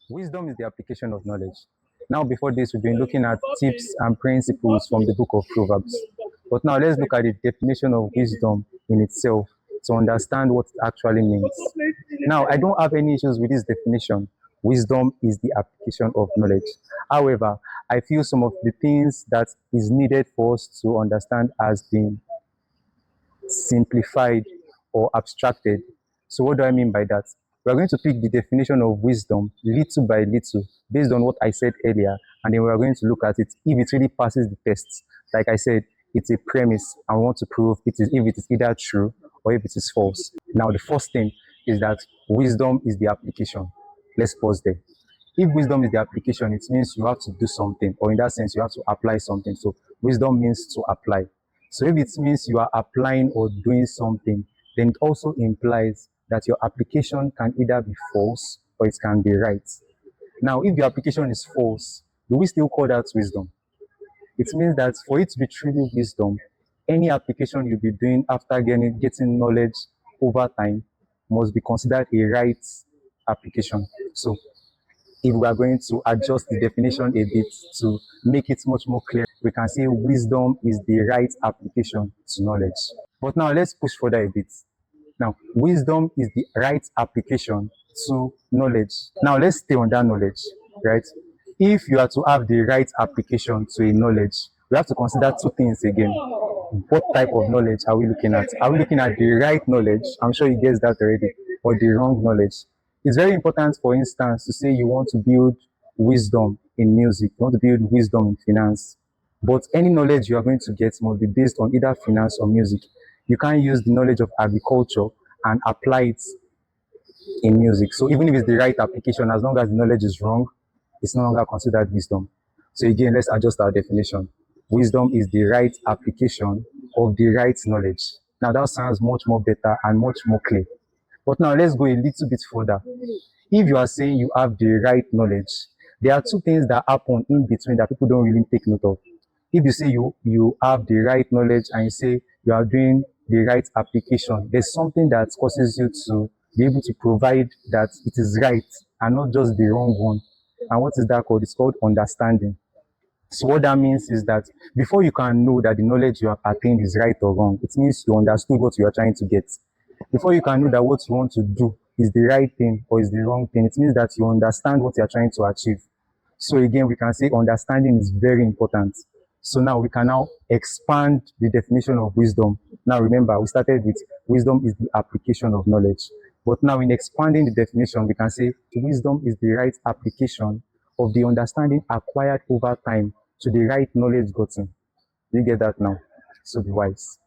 Wisdom is the application of knowledge. Now, before this, we've been looking at tips and principles from the book of Proverbs. But now let's look at the definition of wisdom in itself to understand what it actually means. Now, I don't have any issues with this definition. Wisdom is the application of knowledge. However, I feel some of the things that is needed for us to understand has been simplified or abstracted. So what do I mean by that? We're going to pick the definition of wisdom little by little based on what I said earlier, and then we're going to look at it if it really passes the tests. Like I said, it's a premise. I want to prove it is if it is either true or if it is false. Now, the first thing is that wisdom is the application. Let's pause there. If wisdom is the application, it means you have to do something, or in that sense, you have to apply something. So wisdom means to apply. So if it means you are applying or doing something, then it also implies that your application can either be false or it can be right. Now, if the application is false, do we still call that wisdom? It means that for it to be truly wisdom, any application you'll be doing after getting knowledge over time must be considered a right application. So if we are going to adjust the definition a bit to make it much more clear, we can say wisdom is the right application to knowledge. But now let's push further a bit. Now, wisdom is the right application to knowledge. Now, let's stay on that knowledge, right? If you are to have the right application to a knowledge, we have to consider two things again. What type of knowledge are we looking at? Are we looking at the right knowledge? I'm sure you guessed that already, or the wrong knowledge? It's very important, for instance, to say you want to build wisdom in music, you want to build wisdom in finance. But any knowledge you are going to get must be based on either finance or music. You can't use the knowledge of agriculture and apply it in music. So even if it's the right application, as long as the knowledge is wrong, it's no longer considered wisdom. So again, let's adjust our definition. Wisdom is the right application of the right knowledge. Now that sounds much more better and much more clear. But now let's go a little bit further. If you are saying you have the right knowledge, there are two things that happen in between that people don't really take note of. If you say you have the right knowledge and you say you are doing the right application, there's something that causes you to be able to provide that it is right and not just the wrong one. And what is that called? It's called understanding. So what that means is that before you can know that the knowledge you have attained is right or wrong, it means you understood what you are trying to get. Before you can know that what you want to do is the right thing or is the wrong thing, it means that you understand what you are trying to achieve. So again, we can say understanding is very important. So now we can now expand the definition of wisdom. Now remember, we started with wisdom is the application of knowledge. But now in expanding the definition, we can say wisdom is the right application of the understanding acquired over time to the right knowledge gotten. You get that now? So be wise.